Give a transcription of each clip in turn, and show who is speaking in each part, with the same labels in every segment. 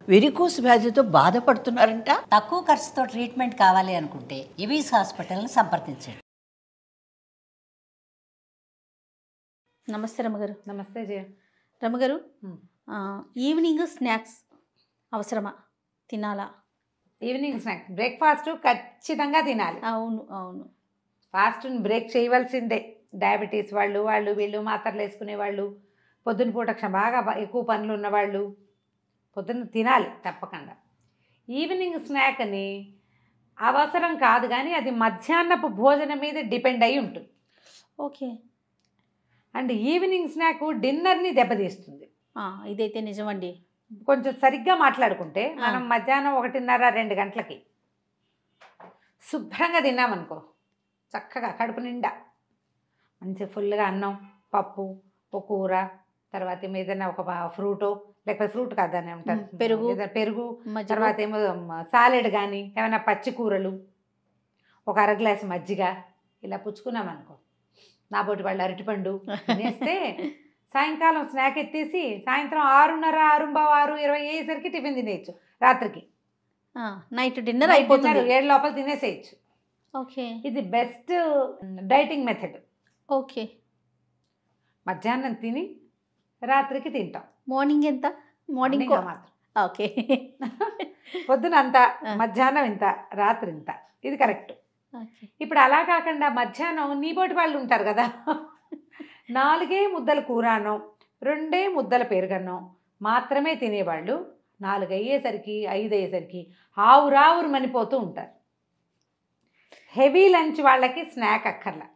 Speaker 1: Varicose వ్యాధితో బాధపడుతున్నారంట.
Speaker 2: తక్కువ ఖర్చుతో ట్రీట్మెంట్ కావాలి అనుకుంటే ఎవిస్ హాస్పిటల్ని సంప్రదించండి.
Speaker 3: నమస్తే రమగారు.
Speaker 4: నమస్తే జయ.
Speaker 3: రమగారు, ఈవినింగ్ స్నాక్స్ అవసరమా, తినాలా?
Speaker 4: ఈవినింగ్ స్నాక్ బ్రేక్ఫాస్ట్ ఖచ్చితంగా తినాలి.
Speaker 3: అవును అవును,
Speaker 4: ఫాస్ట్ని బ్రేక్ చేయవలసిందే. డయాబెటీస్ వాళ్ళు వీళ్ళు మాత్రలు వేసుకునే వాళ్ళు, పొద్దున పూట బాగా ఎక్కువ పనులు ఉన్నవాళ్ళు పొద్దున్న తినాలి తప్పకుండా. ఈవినింగ్ స్నాక్ అని అవసరం కాదు, కానీ అది మధ్యాహ్నపు భోజనం మీద డిపెండ్ అయి ఉంటుంది.
Speaker 3: ఓకే.
Speaker 4: అండ్ ఈవినింగ్ స్నాక్ డిన్నర్ని దెబ్బతీస్తుంది.
Speaker 3: ఇదైతే నిజమండి.
Speaker 4: కొంచెం సరిగ్గా మాట్లాడుకుంటే మనం మధ్యాహ్నం 1:30-2 గంటలకి శుభ్రంగా తిన్నామనుకో, చక్కగా కడుపు నిండా మంచి ఫుల్గా అన్నం, పప్పు, ఒక కూర, తర్వాత ఏదైనా ఒక ఫ్రూటో, లేకపోతే ఫ్రూట్ కాదని ఉంటారు పెరుగు, తర్వాత ఏమో సాలెడ్ కానీ ఏమైనా పచ్చి కూరలు, ఒక అర గ్లాసు మజ్జిగ ఇలా పుచ్చుకున్నామనుకో, నా బోటి వాళ్ళు అరటిపండు తినేస్తే సాయంకాలం స్నాక్ ఎత్తేసి సాయంత్రం 6:30, 6:20 అయ్యేసరికి టిఫిన్ తినేయచ్చు. రాత్రికి
Speaker 3: నైట్ డిన్నర్ అయిపోతుంది,
Speaker 4: 7 లోపల తినేసేయచ్చు.
Speaker 3: ఓకే,
Speaker 4: ఇది బెస్ట్ డైటింగ్ మెథడ్.
Speaker 3: ఓకే.
Speaker 4: మధ్యాహ్నం తిని రాత్రికి తింటాం.
Speaker 3: మార్నింగ్ ఎంత? మార్నింగ్
Speaker 4: మాత్రం
Speaker 3: ఓకే.
Speaker 4: పొద్దున అంత, మధ్యాహ్నం ఇంత, రాత్రి ఇంత, ఇది కరెక్ట్. ఇప్పుడు అలా కాకుండా మధ్యాహ్నం నీబోటి వాళ్ళు ఉంటారు కదా, 4 ముద్దల కూరనం, 2 ముద్దల పెరుగన్నం మాత్రమే తినేవాళ్ళు 4 అయ్యేసరికి 5 అయ్యేసరికి ఆవురావురు మనిపోతూ ఉంటారు. హెవీ లంచ్ వాళ్ళకి స్నాక్ అక్కర్లా,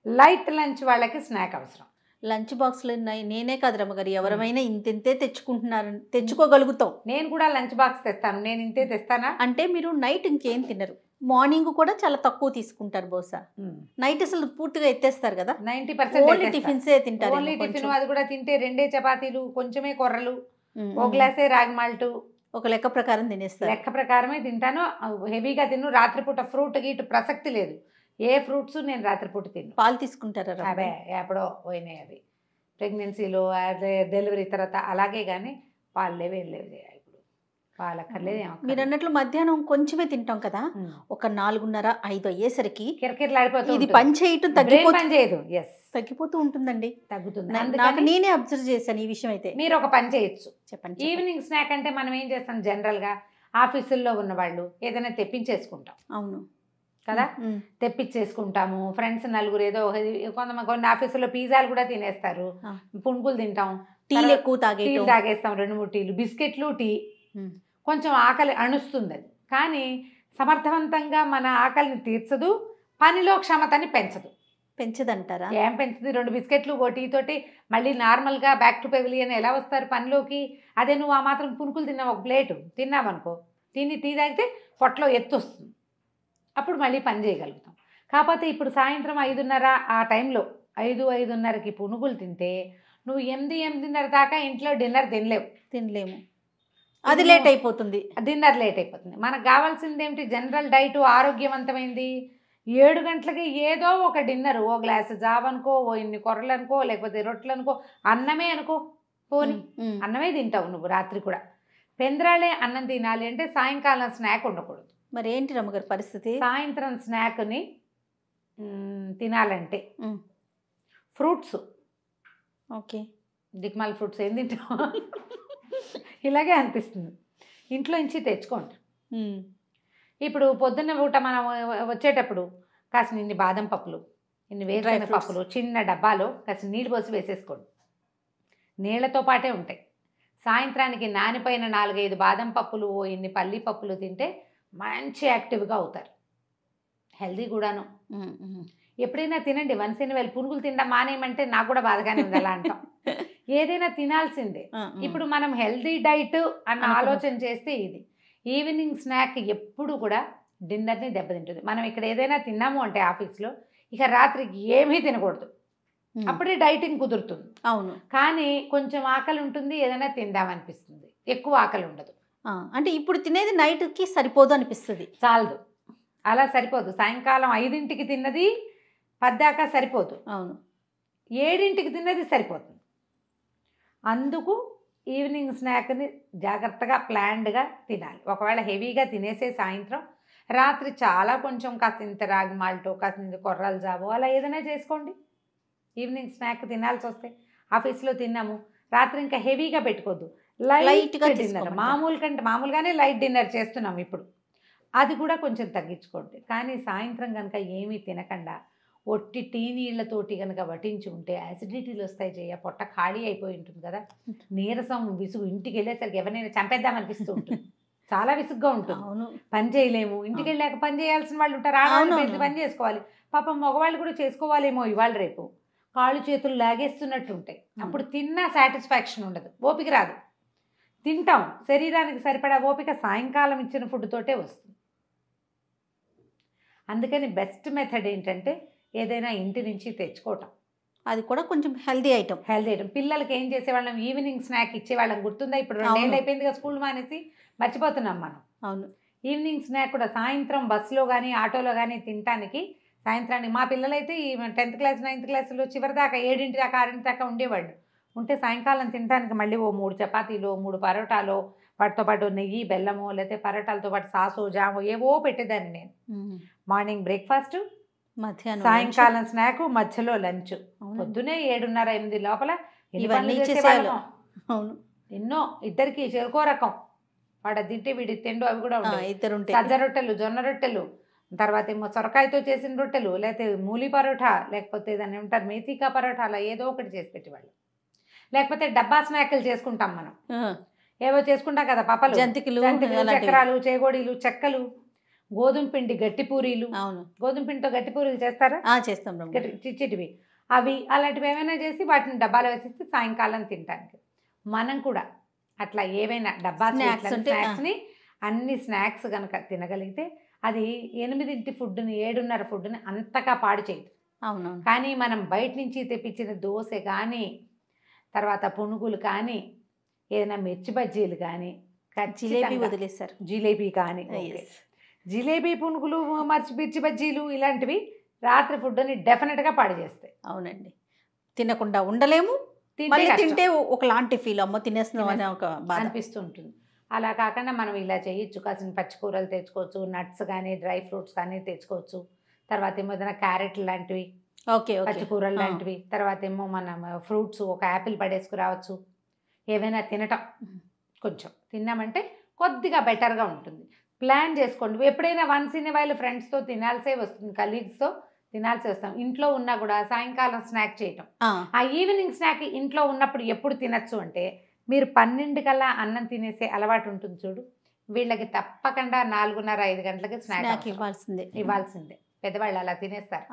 Speaker 4: లైట్ లంచ్ వాళ్ళకి స్నాక్ అవసరం.
Speaker 3: లంచ్ బాక్స్లో నేనే కాదు రమ్మగారు, ఎవరైనా ఇంతే తెచ్చుకోగలుగుతాం.
Speaker 4: నేను కూడా లంచ్ బాక్స్ తెస్తాను. నేను ఇంతే తెస్తానా
Speaker 3: అంటే మీరు నైట్ ఇంకేం తినరు, మార్నింగ్ కూడా చాలా తక్కువ తీసుకుంటారు బహుశా. నైట్ అసలు పూర్తిగా ఎత్తేస్తారు కదా,
Speaker 4: 90%
Speaker 3: టిఫిన్సే తింటారు.
Speaker 4: ఓన్లీ టిఫిన్, అది కూడా తింటే 2 చపాతీలు, కొంచెమే కొర్రలు, ఓ గ్లాసే రాగి మాల్టు,
Speaker 3: ఒక లెక్క ప్రకారం తినేస్తారు.
Speaker 4: లెక్క ప్రకారమే తింటాను, హెవీగా తిన్ను. రాత్రిపూట ఫ్రూట్ గీటు ప్రసక్తి లేదు. ఏ ఫ్రూట్స్ నేను రాత్రిపూట తిన్ను.
Speaker 3: పాలు తీసుకుంటారా?
Speaker 4: అవే ఎప్పుడో పోయినాయి అవి, ప్రెగ్నెన్సీలో డెలివరీ తర్వాత. అలాగే కానీ పాలు లేవు, ఏం లేవు. ఇప్పుడు పాలక్కర్లేదు.
Speaker 3: మీరు అన్నట్లు మధ్యాహ్నం కొంచెమే తింటాం కదా, ఒక 4:30-5 అయ్యేసరికి
Speaker 4: కిరకిరలాడిపోతుంది.
Speaker 3: ఇది పని చేయటం
Speaker 4: చేయదు,
Speaker 3: తగ్గిపోతూ ఉంటుందండి,
Speaker 4: తగ్గుతుంది.
Speaker 3: నాకు నేనే అబ్జర్వ్ చేశాను ఈ విషయం. అయితే
Speaker 4: మీరు ఒక పని చేయొచ్చు.
Speaker 3: చెప్పండి.
Speaker 4: ఈవినింగ్ స్నాక్ అంటే మనం ఏం చేస్తాం, జనరల్గా ఆఫీసుల్లో ఉన్న వాళ్ళు ఏదైనా తెప్పించేసుకుంటాం.
Speaker 3: అవును
Speaker 4: కదా, తెప్పించేసుకుంటాము. ఫ్రెండ్స్ నలుగురు ఏదో కొన్ని ఆఫీసులో పిజ్జాలు కూడా తినేస్తారు, పునుగులు తింటాం,
Speaker 3: టీలు ఎక్కువ
Speaker 4: తాగేస్తాం, 2-3 టీలు, బిస్కెట్లు, టీ. కొంచెం ఆకలి అణుస్తుంది అది, కానీ సమర్థవంతంగా మన ఆకలిని తీర్చదు, పనిలో క్షమతని
Speaker 3: పెంచదంటారా?
Speaker 4: ఏం పెంచుతుంది? 2 బిస్కెట్లు, ఓ టీ తోటి మళ్ళీ నార్మల్గా బ్యాక్ టు పెవిలియన్ ఎలా వస్తారు పనిలోకి? అదే నువ్వు ఆ మాత్రం పునుకులు తిన్నావు, ఒక ప్లేటు తిన్నావనుకో, తిని టీ తాగితే పొట్టలో ఎత్తు వస్తుంది, అప్పుడు మళ్ళీ పని చేయగలుగుతాం. కాకపోతే ఇప్పుడు సాయంత్రం 5:30 ఆ టైంలో 5-5:30కి పునుగులు తింటే నువ్వు 8-8:30 దాకా ఇంట్లో డిన్నర్ తినలేము.
Speaker 3: అది లేట్ అయిపోతుంది,
Speaker 4: డిన్నర్ లేట్ అయిపోతుంది. మనకు కావాల్సింది ఏమిటి? General diet, ఆరోగ్యవంతమైంది. 7 గంటలకి ఏదో ఒక డిన్నర్, ఓ గ్లాసు జావ అనుకో, ఓ ఇన్ని కొర్రలు అనుకో, లేకపోతే రొట్టెలు అనుకో, అన్నమే అనుకో, పోని అన్నమే తింటావు నువ్వు. రాత్రి కూడా పెందరాళే అన్నం తినాలి అంటే సాయంకాలం స్నాక్ ఉండకూడదు.
Speaker 3: మరి ఏంటి రమ్మగారి పరిస్థితి?
Speaker 4: సాయంత్రం స్నాక్ని తినాలంటే ఫ్రూట్స్,
Speaker 3: ఓకే,
Speaker 4: దిక్మాల ఫ్రూట్స్ ఏం తింటాం ఇలాగే అనిపిస్తుంది. ఇంట్లో నుంచి తెచ్చుకోండి. ఇప్పుడు పొద్దున్న పూట మనం వచ్చేటప్పుడు కాసిన ఇన్ని బాదం పప్పులు, ఇన్ని వేరుశనగ పప్పులు చిన్న డబ్బాలో కాసిన నీళ్ళు పోసి వేసేసుకోండి. నీళ్లతో పాటే ఉంటాయి. సాయంత్రానికి నానిపోయిన 4-5 బాదం పప్పులు, ఇన్ని పల్లి పప్పులు తింటే మంచి యాక్టివ్గా అవుతారు, హెల్దీ కూడాను. ఎప్పుడైనా తినండి, వన్స్ ఇన్ వైల్. పునుగులు తినడం మానేయమంటే నాకు కూడా బాధగానే ఉంది అలా అంటాం. ఏదైనా తినాల్సిందే. ఇప్పుడు మనం హెల్దీ డైట్ అన్న ఆలోచన చేస్తే ఇది. ఈవినింగ్ స్నాక్ ఎప్పుడు కూడా డిన్నర్ని దెబ్బతింటుంది. మనం ఇక్కడ ఏదైనా తిన్నాము అంటే ఆఫీస్లో, ఇక రాత్రికి ఏమీ తినకూడదు, అప్పుడే డైటింగ్ కుదురుతుంది.
Speaker 3: అవును,
Speaker 4: కానీ కొంచెం ఆకలి ఉంటుంది, ఏదైనా తిందామనిపిస్తుంది, ఎక్కువ ఆకలి ఉండదు.
Speaker 3: అంటే ఇప్పుడు తినేది నైట్కి సరిపోదు అనిపిస్తుంది.
Speaker 4: చాలదు, అలా సరిపోదు. సాయంకాలం 5ంటికి తిన్నది 10 దాకా సరిపోదు.
Speaker 3: అవును,
Speaker 4: 7ంటికి తిన్నది సరిపోతుంది. అందుకు ఈవినింగ్ స్నాక్ని జాగ్రత్తగా ప్లాన్డ్గా తినాలి. ఒకవేళ హెవీగా తినేసే సాయంత్రం, రాత్రి చాలా కొంచెం కాసింత రాగి మాల్టో, కాసింత కొర్రల జాబో అలా ఏదైనా చేసుకోండి. ఈవినింగ్ స్నాక్ తినాల్సి వస్తే ఆఫీస్లో తిన్నాము, రాత్రి ఇంకా హెవీగా పెట్టుకోవద్దు, లైట్గా డిన్నర్. మామూలుగానే లైట్ డిన్నర్ చేస్తున్నాం ఇప్పుడు, అది కూడా కొంచెం తగ్గించుకోండి. కానీ సాయంత్రం కనుక ఏమీ తినకుండా ఒట్టి టీ నీళ్ళతోటి కనుక వటించి ఉంటే యాసిడిటీలు వస్తాయి చేయ, పొట్ట ఖాళీ అయిపోయి ఉంటుంది కదా, నీరసం, విసుగు, ఇంటికి వెళ్ళేసరికి ఎవరినైనా చంపేద్దామనిపిస్తూ ఉంటుంది, చాలా విసుగ్గా ఉంటుంది, పని చేయలేము. ఇంటికి వెళ్ళాక పని చేయాల్సిన వాళ్ళు ఉంటారు, ఆడవాళ్ళు పని చేసుకోవాలి, పాపం మగవాళ్ళు కూడా చేసుకోవాలేమో ఇవాళ రేపు, కాళ్ళు చేతులు లాగేస్తున్నట్టు ఉంటాయి. అప్పుడు తిన్నా సాటిస్ఫాక్షన్ ఉండదు, ఓపిక రాదు. తింటాం, శరీరానికి సరిపడా ఓపిక సాయంకాలం ఇచ్చిన ఫుడ్ తోటే వస్తుంది. అందుకని బెస్ట్ మెథడ్ ఏంటంటే ఏదైనా ఇంటి నుంచి తెచ్చుకోవటం,
Speaker 3: అది కూడా కొంచెం హెల్దీ ఐటమ్.
Speaker 4: పిల్లలకి ఏం చేసేవాళ్ళం, ఈవినింగ్ స్నాక్ ఇచ్చేవాళ్ళం, గుర్తుందా? ఇప్పుడు 2 ఏళ్ళు అయిపోయింది కదా స్కూల్ మానేసి, మర్చిపోతున్నాం మనం.
Speaker 3: అవును,
Speaker 4: ఈవినింగ్ స్నాక్ కూడా సాయంత్రం బస్సులో కానీ ఆటోలో కానీ తినటానికి, సాయంత్రానికి మా పిల్లలైతే ఈ 10th క్లాస్ 9th క్లాసులో చివరి దాకా 7 దాకా 6 దాకా ఉండేవాళ్ళు. ఉంటే సాయంకాలం తినడానికి మళ్ళీ ఓ 3 చపాతీలు, 3 పరోటాలో, వాటితో పాటు నెయ్యి, బెల్లమో, లేకపోతే పరోటాలతో పాటు సాసో, జామో ఏవో పెట్టేదాన్ని నేను. మార్నింగ్ బ్రేక్ఫాస్ట్,
Speaker 3: మధ్యాహ్నం
Speaker 4: సాయంకాలం స్నాక్, మధ్యలో లంచ్. పొద్దునే 7:30 8 లోపల
Speaker 3: ఇవన్నీ చేసేవాళ్ళం. అవును,
Speaker 4: ఎన్నో, ఇద్దరికి చెరుకో రకం, వాడు తింటే వీడి తిండు, అవి కూడా ఉంటాయి.
Speaker 3: ఇద్దరు
Speaker 4: సజ్జ రొట్టెలు, జొన్న రొట్టెలు, తర్వాత ఏమో సొరకాయతో చేసిన రొట్టెలు, లేకపోతే మూలి పరోటా, లేకపోతే దాన్ని ఏమంటారు మేతికా పరోటా, అలా ఏదో ఒకటి చేసి పెట్టేవాళ్ళు. లేకపోతే డబ్బా స్నాక్లు చేసుకుంటాం మనం, ఏవో చేసుకుంటాం కదా, పప్పలు,
Speaker 3: జంతికలు,
Speaker 4: చక్రాలు, చేగోడీలు, చెక్కలు, గోధుమ పిండి గట్టి పూరీలు.
Speaker 3: అవును,
Speaker 4: గోధుమ పిండితో గట్టి పూరీలు చేస్తారా?
Speaker 3: చేస్తాం,
Speaker 4: చిచ్చిటివి అవి, అలాంటివి ఏమైనా చేసి వాటిని డబ్బాలో వేసేసి సాయంకాలం తినడానికి. మనం కూడా అట్లా ఏవైనా డబ్బా స్నాక్స్ని, అన్ని స్నాక్స్ కనుక తినగలిగితే అది 8 ఫుడ్ని 7:30 ఫుడ్ని అంతగా పాడు చేయదు.
Speaker 3: అవునవును.
Speaker 4: కానీ మనం బయట నుంచి తెప్పించిన దోశ కానీ, తర్వాత పునుగులు కానీ, ఏదైనా మిర్చి బజ్జీలు కానీ,
Speaker 3: జిలేబీ వదిలేస్తారు,
Speaker 4: జిలేబీ కానీ, జిలేబీ, పునుగులు, మిర్చి బజ్జీలు ఇలాంటివి రాత్రి ఫుడ్ని డెఫినెట్గా పాడు చేస్తాయి.
Speaker 3: అవునండి, తినకుండా ఉండలేము, తింటే ఒకలాంటి ఫీల్, అమ్మ తినేస్తున్నాం అని ఒక బాధ అనిపిస్తూ
Speaker 4: ఉంటుంది. అలా కాకుండా మనం ఇలా చేయొచ్చు, కాసిన పచ్చికూరలు తెచ్చుకోవచ్చు, నట్స్ కానీ, డ్రై ఫ్రూట్స్ కానీ తెచ్చుకోవచ్చు. తర్వాత ఏమో ఏదైనా క్యారెట్ లాంటివి, పచ్చికూరలు లాంటివి, తర్వాత ఏమో మనం ఫ్రూట్స్, ఒక యాపిల్ పడేసుకురావచ్చు. ఏవైనా తినటం, కొంచెం తిన్నామంటే కొద్దిగా బెటర్గా ఉంటుంది. ప్లాన్ చేసుకోండి. ఎప్పుడైనా వన్స్ ఇన్ వైల్ ఫ్రెండ్స్తో తినాల్సే వస్తుంది, కలీగ్స్తో తినాల్సి వస్తాం. ఇంట్లో ఉన్నా కూడా సాయంకాలం స్నాక్ చేయటం, ఆ ఈవినింగ్ స్నాక్ ఇంట్లో ఉన్నప్పుడు ఎప్పుడు తినచ్చు అంటే, మీరు 12 కల్లా అన్నం తినేసే అలవాటు ఉంటుంది చూడు, వీళ్ళకి తప్పకుండా 4:30 5 గంటలకి స్నాక్ ఇవ్వాల్సిందే. పెద్దవాళ్ళు అలా తినేస్తారు,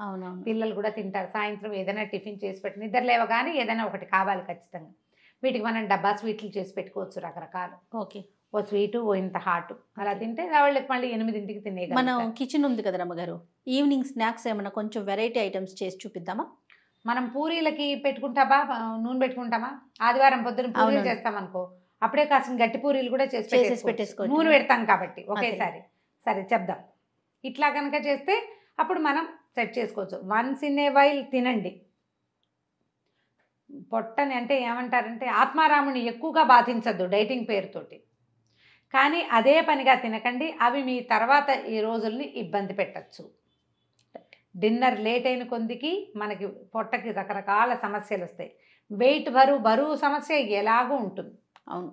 Speaker 4: పిల్లలు కూడా తింటారు. సాయంత్రం ఏదైనా టిఫిన్ చేసి పెట్టి, నిద్ర లేవగానే ఏదైనా ఒకటి కావాలి ఖచ్చితంగా. వీటికి మనం డబ్బా స్వీట్లు చేసి పెట్టుకోవచ్చు, రకరకాలు. ఓ స్వీటు, ఓ ఇంత హాటు, అలా తింటే వాళ్ళకి మళ్ళీ 8కి తినేది.
Speaker 3: మన కిచెన్ ఉంది కదా రమ్మగారు, ఈవినింగ్ స్నాక్స్ ఏమైనా కొంచెం వెరైటీ ఐటమ్స్ చేసి చూపిద్దామా?
Speaker 4: మనం పూరీలకి పెట్టుకుంటామా, నూనె పెట్టుకుంటామా, ఆదివారం పొద్దున పూరీలు చేస్తాం అనుకో, అప్పుడే కాసిన గట్టి పూరీలు కూడా చేసి పెట్టేసుకోవచ్చు, నూనె పెడతాం కాబట్టి ఒకేసారి. సరే చెప్దాం. ఇట్లా కనుక చేస్తే అప్పుడు మనం సెట్ చేసుకోవచ్చు. వన్స్ ఇన్ ఏ వైల్ తినండి. పొట్టని అంటే ఏమంటారంటే ఆత్మారాముని ఎక్కువగా బాధించద్దు డైటింగ్ పేరుతోటి, కానీ అదే పనిగా తినకండి, అవి మీ తర్వాత ఈ రోజుల్ని ఇబ్బంది పెట్టచ్చు. డిన్నర్ లేట్ అయిన కొందికి మనకి పొట్టకి రకరకాల సమస్యలు వస్తాయి. వెయిట్, బరువు సమస్య ఎలాగూ ఉంటుంది.
Speaker 3: అవును,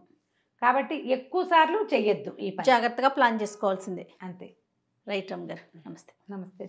Speaker 4: కాబట్టి ఎక్కువ సార్లు చెయ్యొద్దు, ఈ పని
Speaker 3: జాగ్రత్తగా ప్లాన్ చేసుకోవాల్సిందే.
Speaker 4: అంతే.
Speaker 3: రైట్ రమ్మ గారు, నమస్తే.
Speaker 4: నమస్తే.